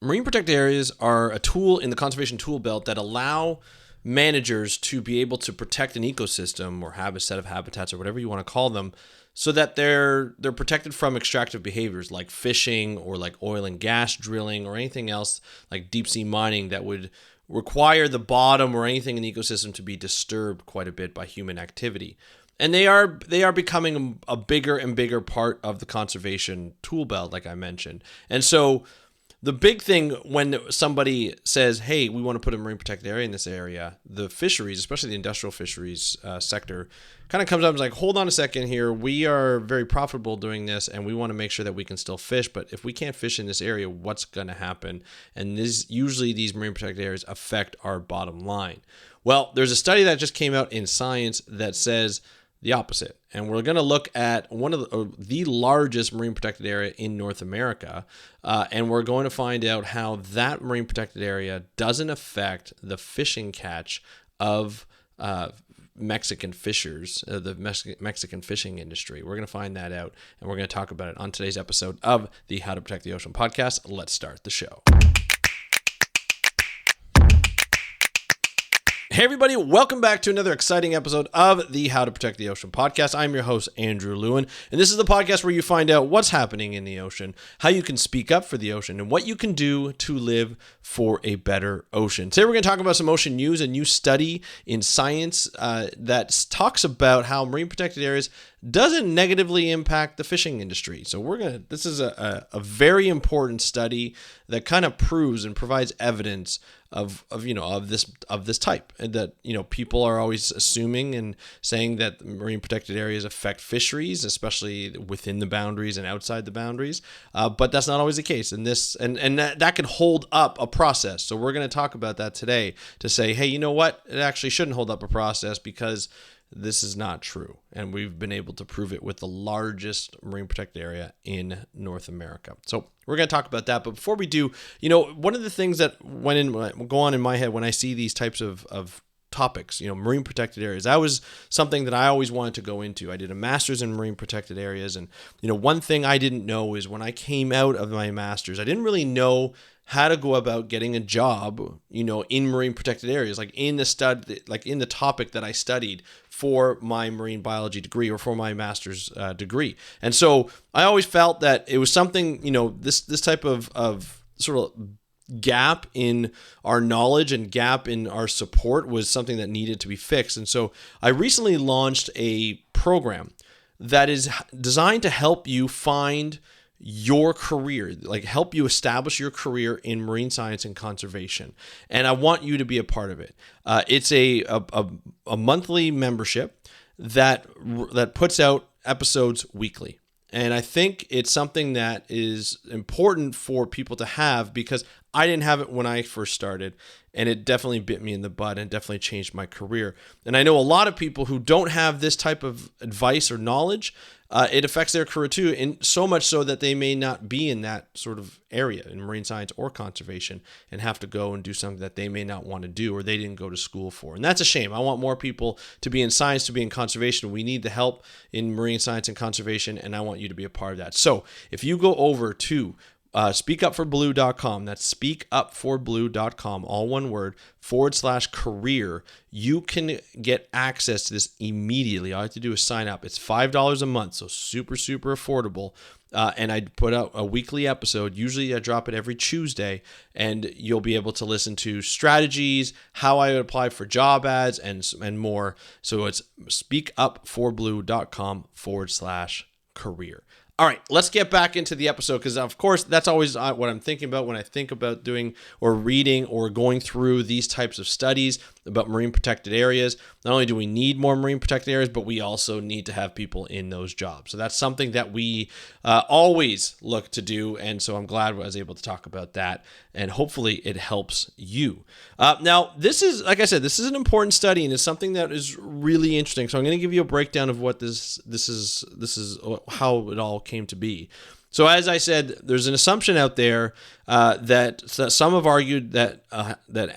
Marine protected areas are a tool in the conservation tool belt that allow managers to be able to protect an ecosystem or have a set of habitats or whatever you want to call them, so that they're protected from extractive behaviors like fishing or like oil and gas drilling or anything else like deep sea mining that would require the bottom or anything in the ecosystem to be disturbed quite a bit by human activity. And they are becoming a bigger and bigger part of the conservation tool belt, like I mentioned. And so the big thing when somebody says, hey, we want to put a marine protected area in this area, the fisheries, especially the industrial fisheries sector, kind of comes up and is like, hold on a second here. We are very profitable doing this, and we want to make sure that we can still fish. But if we can't fish in this area, what's going to happen? And usually these marine protected areas affect our bottom line. Well, there's a study that just came out in Science that says the opposite. And we're going to look at one of the largest marine protected area in North America. And we're going to find out how that marine protected area doesn't affect the fishing catch of Mexican fishers, the Mexican fishing industry. We're going to find that out, and we're going to talk about it on today's episode of the How to Protect the Ocean podcast. Let's start the show. Hey everybody, welcome back to another exciting episode of the How to Protect the Ocean podcast. I'm your host, Andrew Lewin, and this is the podcast where you find out what's happening in the ocean, how you can speak up for the ocean, and what you can do to live for a better ocean. Today we're going to talk about some ocean news, a new study in Science that talks about how marine protected areas doesn't negatively impact the fishing industry. So this is a very important study that kind of proves and provides evidence of this type, and that people are always assuming and saying that marine protected areas affect fisheries, especially within the boundaries and outside the boundaries, but that's not always the case. And that can hold up a process. So we're going to talk about that today to say, hey, you know what? It actually shouldn't hold up a process because this is not true. And we've been able to prove it with the largest marine protected area in North America. So we're going to talk about that. But before we do, one of the things that go on in my head when I see these types of topics, marine protected areas, that was something that I always wanted to go into. I did a master's in marine protected areas. And, one thing I didn't know is when I came out of my master's, I didn't really know how to go about getting a job, in marine protected areas, like in the topic that I studied for my marine biology degree or for my master's degree. And so I always felt that it was something, this type of sort of gap in our knowledge and gap in our support was something that needed to be fixed. And so I recently launched a program that is designed to help you find your career, like help you establish your career in marine science and conservation. And I want you to be a part of it. It's a monthly membership that puts out episodes weekly. And I think it's something that is important for people to have because I didn't have it when I first started, and it definitely bit me in the butt and definitely changed my career. And I know a lot of people who don't have this type of advice or knowledge. It affects their career too, and so much so that they may not be in that sort of area in marine science or conservation and have to go and do something that they may not want to do or they didn't go to school for. And that's a shame. I want more people to be in science, to be in conservation. We need the help in marine science and conservation, and I want you to be a part of that. So if you go over to speakupforblue.com, that's speakupforblue.com, all one word, /career, you can get access to this immediately. All you have to do is sign up. It's $5 a month, so super, super affordable. And I put out a weekly episode. Usually I drop it every Tuesday, and you'll be able to listen to strategies, how I would apply for job ads, and more. So it's speakupforblue.com /career. All right, let's get back into the episode because, of course, that's always what I'm thinking about when I think about doing or reading or going through these types of studies about marine protected areas. Not only do we need more marine protected areas, but we also need to have people in those jobs. So that's something that we always look to do, and so I'm glad I was able to talk about that, and hopefully it helps you. Now, this is, like I said, this is an important study, and it's something that is really interesting. So I'm going to give you a breakdown of what this is how it all came to be. So as I said, there's an assumption out there that some have argued that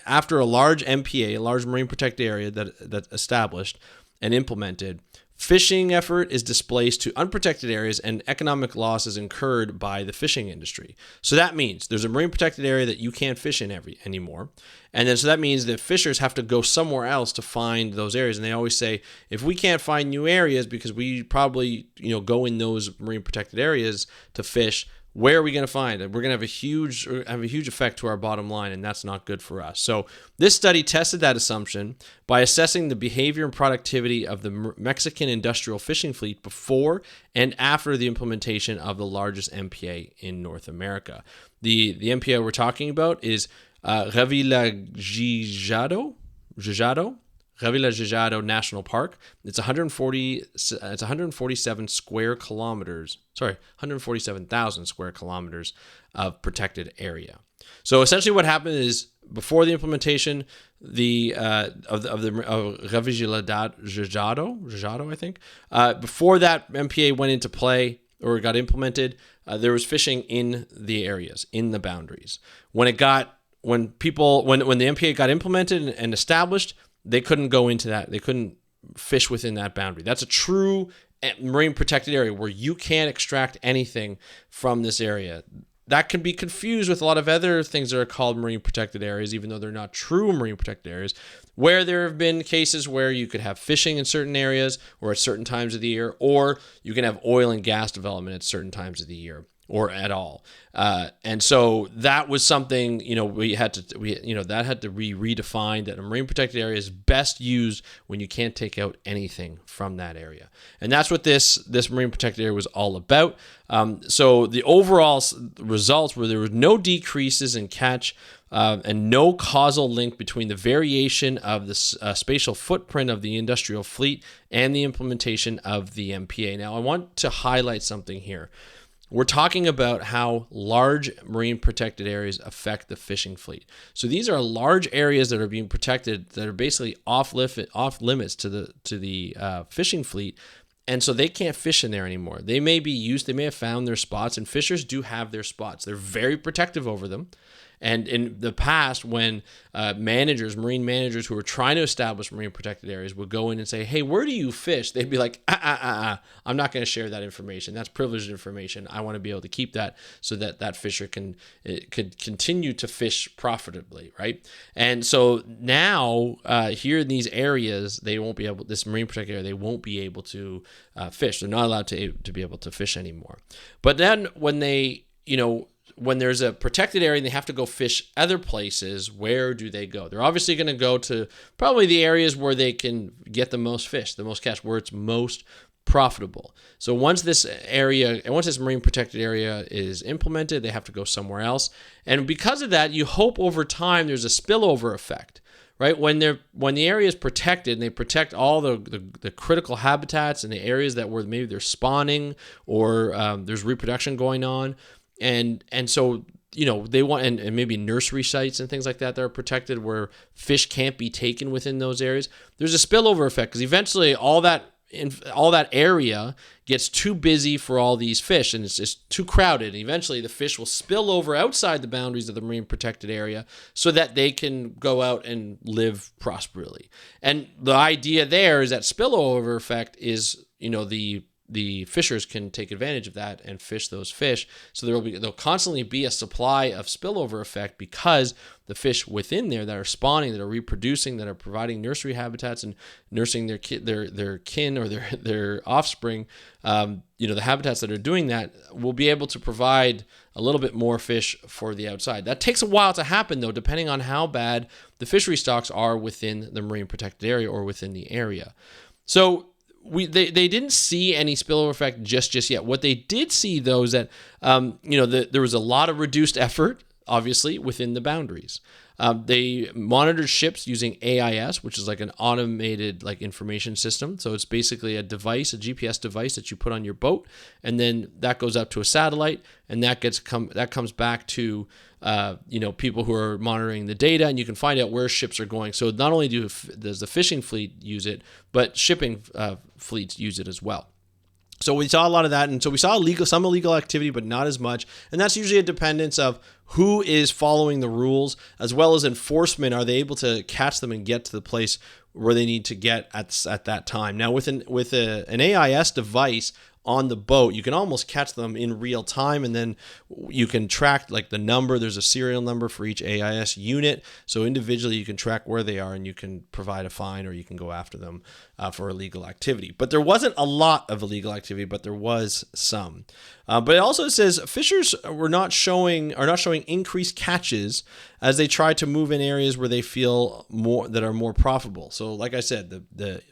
after a large MPA, a large marine protected area that established and implemented, Fishing effort is displaced to unprotected areas and economic loss is incurred by the fishing industry. So that means there's a marine protected area that you can't fish in anymore. And then so that means that fishers have to go somewhere else to find those areas. And they always say, if we can't find new areas because we probably, go in those marine protected areas to fish, where are we going to find it? We're going to have a huge effect to our bottom line, and that's not good for us. So this study tested that assumption by assessing the behavior and productivity of the Mexican industrial fishing fleet before and after the implementation of the largest MPA in North America. The MPA we're talking about is Revillagigedo National Park. It's 147,000 square kilometers of protected area. So essentially what happened is before the implementation of Revillagigedo, I think, before that MPA went into play or got implemented, there was fishing in the areas, in the boundaries. When the MPA got implemented and established, they couldn't go into that. They couldn't fish within that boundary. That's a true marine protected area where you can't extract anything from this area. That can be confused with a lot of other things that are called marine protected areas, even though they're not true marine protected areas, where there have been cases where you could have fishing in certain areas or at certain times of the year, or you can have oil and gas development at certain times of the year or at all. And so that was something, that had to be redefined, that a marine protected area is best used when you can't take out anything from that area. And that's what this marine protected area was all about. So the overall results were there was no decreases in catch and no causal link between the variation of the spatial footprint of the industrial fleet and the implementation of the MPA. Now, I want to highlight something here. We're talking about how large marine protected areas affect the fishing fleet. So these are large areas that are being protected that are basically off limits to the fishing fleet, and so they can't fish in there anymore. They may have found their spots, and fishers do have their spots. They're very protective over them. And in the past, when marine managers who were trying to establish marine protected areas would go in and say, hey, where do you fish? They'd be like, I'm not going to share that information. That's privileged information. I want to be able to keep that so that fisher could continue to fish profitably, right? And so now here in these areas, this marine protected area, they won't be able to fish. They're not allowed to be able to fish anymore. But then when when there's a protected area and they have to go fish other places, where do they go? They're obviously going to go to probably the areas where they can get the most fish, the most catch, where it's most profitable. So once this marine protected area is implemented, they have to go somewhere else. And because of that, you hope over time there's a spillover effect, right? When the area is protected and they protect all the critical habitats and the areas that where maybe they're spawning or there's reproduction going on, and so they want and maybe nursery sites and things like that are protected where fish can't be taken within those areas. There's a spillover effect because eventually all that area gets too busy for all these fish and it's just too crowded. And eventually the fish will spill over outside the boundaries of the marine protected area so that they can go out and live prosperously. And the idea there is that spillover effect is, the fishers can take advantage of that and fish those fish. So there'll constantly be a supply of spillover effect because the fish within there that are spawning, that are reproducing, that are providing nursery habitats and nursing their kin or their offspring, the habitats that are doing that will be able to provide a little bit more fish for the outside. That takes a while to happen though, depending on how bad the fishery stocks are within the marine protected area or within the area. So they didn't see any spillover effect just yet. What they did see, though, is that there was a lot of reduced effort, obviously, within the boundaries. They monitored ships using AIS, which is like an automated information system. So it's basically a GPS device that you put on your boat, and then that goes up to a satellite, and that comes back to people who are monitoring the data, and you can find out where ships are going. So not only does the fishing fleet use it, but shipping fleets use it as well. So we saw a lot of that, and so we saw some illegal activity, but not as much. And that's usually a dependence of who is following the rules, as well as enforcement. Are they able to catch them and get to the place where they need to get at that time. Now, with an AIS device on the boat, you can almost catch them in real time, and then you can track like the number. There's a serial number for each AIS unit, so individually you can track where they are, and you can provide a fine, or you can go after them for illegal activity. But there wasn't a lot of illegal activity, but there was some. But it also says fishers are not showing increased catches as they try to move in areas where they feel that are more profitable. So, like I said, the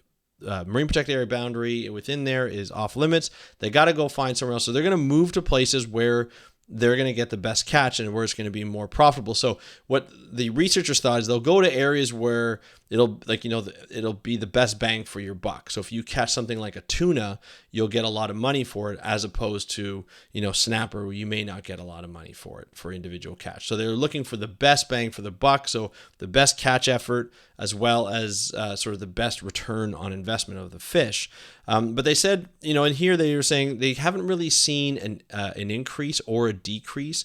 marine protected area boundary within there is off limits. They got to go find somewhere else. So they're going to move to places where they're going to get the best catch and where it's going to be more profitable. So what the researchers thought is they'll go to areas where it'll be the best bang for your buck. So if you catch something like a tuna, you'll get a lot of money for it, as opposed to, snapper, where you may not get a lot of money for it for individual catch. So they're looking for the best bang for the buck. So the best catch effort, as well as sort of the best return on investment of the fish. But they said, in here they were saying they haven't really seen an increase or a decrease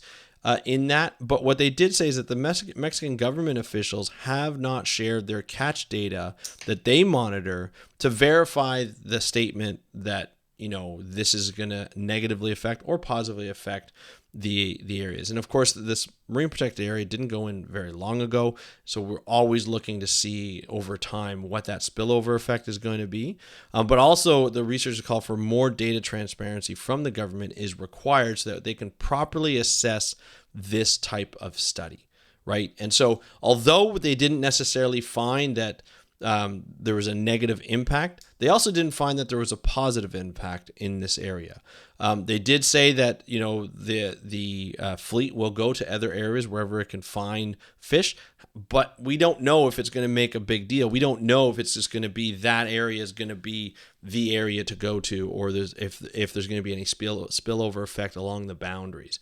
in that. But what they did say is that the Mexican government officials have not shared their catch data that they monitor to verify the statement that, this is going to negatively affect or positively affect the areas. And of course, this marine protected area didn't go in very long ago, so we're always looking to see over time what that spillover effect is going to be. But also, the researchers call for more data transparency from the government is required so that they can properly assess this type of study, right? And so, although they didn't necessarily find that there was a negative impact, they also didn't find that there was a positive impact in this area. They did say that the fleet will go to other areas wherever it can find fish, but we don't know if it's going to make a big deal. We don't know if it's just going to be that area is going to be the area to go to, or if there's going to be any spillover effect along the boundaries.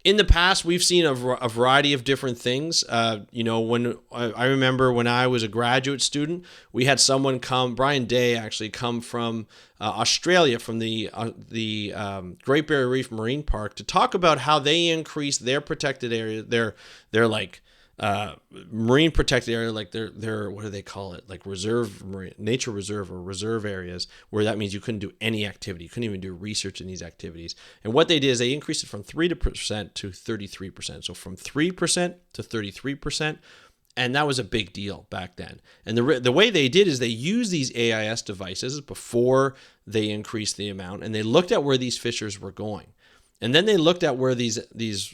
In the past, we've seen a variety of different things. When I remember when I was a graduate student, we had someone come, Brian Day actually, come from Australia, from the Great Barrier Reef Marine Park, to talk about how they increased their protected area, their marine protected area, like their what do they call it, like nature reserve or reserve areas, where that means you couldn't do any activity, you couldn't even do research in these activities. And what they did is they increased it from 3% to 33%. So from 3% to 33%. And that was a big deal back then. And the way they did is they used these AIS devices before they increased the amount, and they looked at where these fishers were going. And then they looked at where these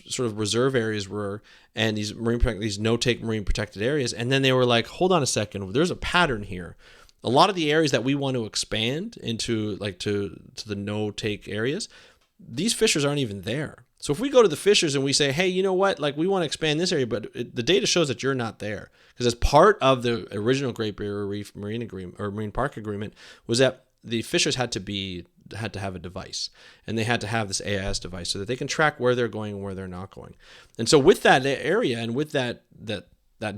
sort of reserve areas were, and these no-take marine protected areas. And then they were like, hold on a second, there's a pattern here. A lot of the areas that we want to expand into, like to the no-take areas, these fishers aren't even there. So if we go to the fishers and we say, hey, you know what, like we want to expand this area, but the data shows that you're not there. Because as part of the original Great Barrier Reef Marine Agreement or Marine Park Agreement was that the fishers had to have a device, and they had to have this AIS device so that they can track where they're going and where they're not going. And so with that area and with that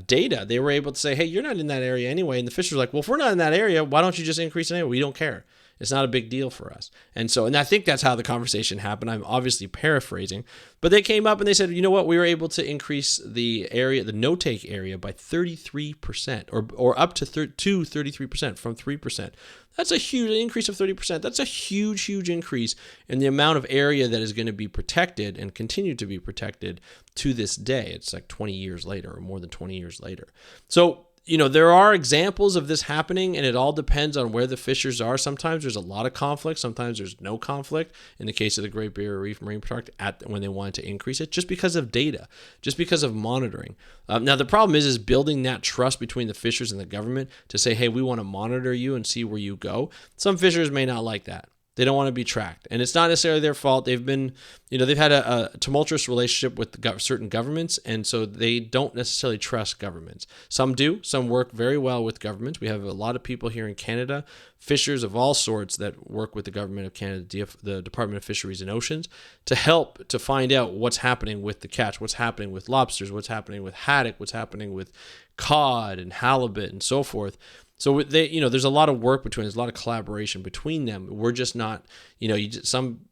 data, they were able to say, hey, you're not in that area anyway. And the fishers were like, well, if we're not in that area, why don't you just increase it anyway? We don't care. It's not a big deal for us. And I think that's how the conversation happened. I'm obviously paraphrasing, but they came up and they said, you know what, we were able to increase the area, the no-take area, by 33%, or up to 33% from 3%. That's a huge increase of 30%. That's a huge, huge increase in the amount of area that is going to be protected and continue to be protected to this day. It's like 20 years later, or more than 20 years later. So, there are examples of this happening, and it all depends on where the fishers are. Sometimes there's a lot of conflict. Sometimes there's no conflict. In the case of the Great Barrier Reef Marine Park, when they wanted to increase it, just because of data, just because of monitoring. Now, the problem is building that trust between the fishers and the government to say, hey, we want to monitor you and see where you go. Some fishers may not like that. They don't want to be tracked, and it's not necessarily their fault. They've had a tumultuous relationship with certain governments, and so they don't necessarily trust governments. Some do. Some work very well with governments. We have a lot of people here in Canada, fishers of all sorts, that work with the government of Canada, the Department of Fisheries and Oceans, to help to find out what's happening with the catch, what's happening with lobsters, what's happening with haddock, what's happening with cod and halibut and so forth. So there's a lot of work there's a lot of collaboration between them. We're just not,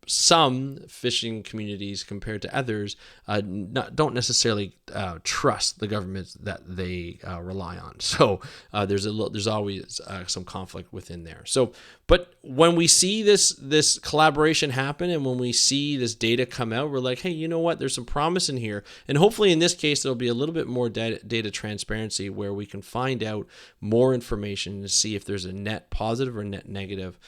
some fishing communities compared to others don't necessarily trust the governments that they rely on. So there's always some conflict within there. So, but when we see this collaboration happen, and when we see this data come out, we're like, hey, you know what? There's some promise in here, and hopefully in this case there'll be a little bit more data transparency where we can find out more information to see if there's a net positive or net negative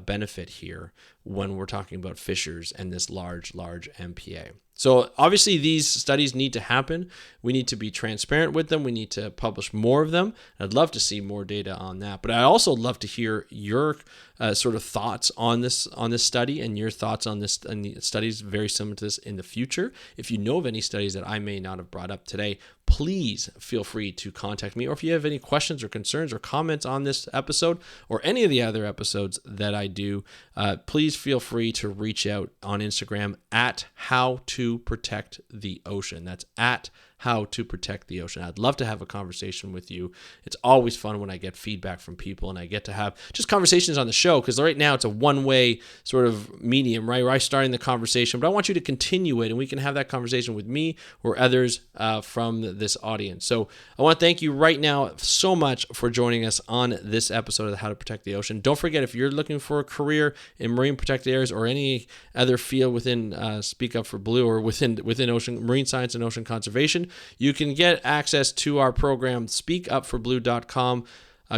benefit here when we're talking about fishers and this large MPA. So obviously these studies need to happen. We need to be transparent with them. We need to publish more of them. I'd love to see more data on that. But I also love to hear your sort of thoughts on this study, and your thoughts on this and the studies very similar to this in the future. If you know of any studies that I may not have brought up today, please feel free to contact me. Or if you have any questions or concerns or comments on this episode or any of the other episodes that I do, please feel free to reach out on Instagram at How to Protect the Ocean. That's at How to Protect the Ocean. I'd love to have a conversation with you. It's always fun when I get feedback from people and I get to have just conversations on the show, because right now it's a one-way sort of medium, right? Where I'm starting the conversation, but I want you to continue it, and we can have that conversation with me or others from this audience. So I want to thank you right now so much for joining us on this episode of How to Protect the Ocean. Don't forget, if you're looking for a career in marine protected areas or any other field within Speak Up for Blue, or within ocean marine science and ocean conservation, you can get access to our program, speakupforblue.com.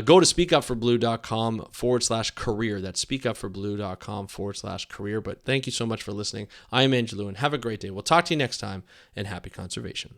Go to speakupforblue.com/career. That's speakupforblue.com/career. But thank you so much for listening. I am Andrew Lewin. Have a great day. We'll talk to you next time, and happy conservation.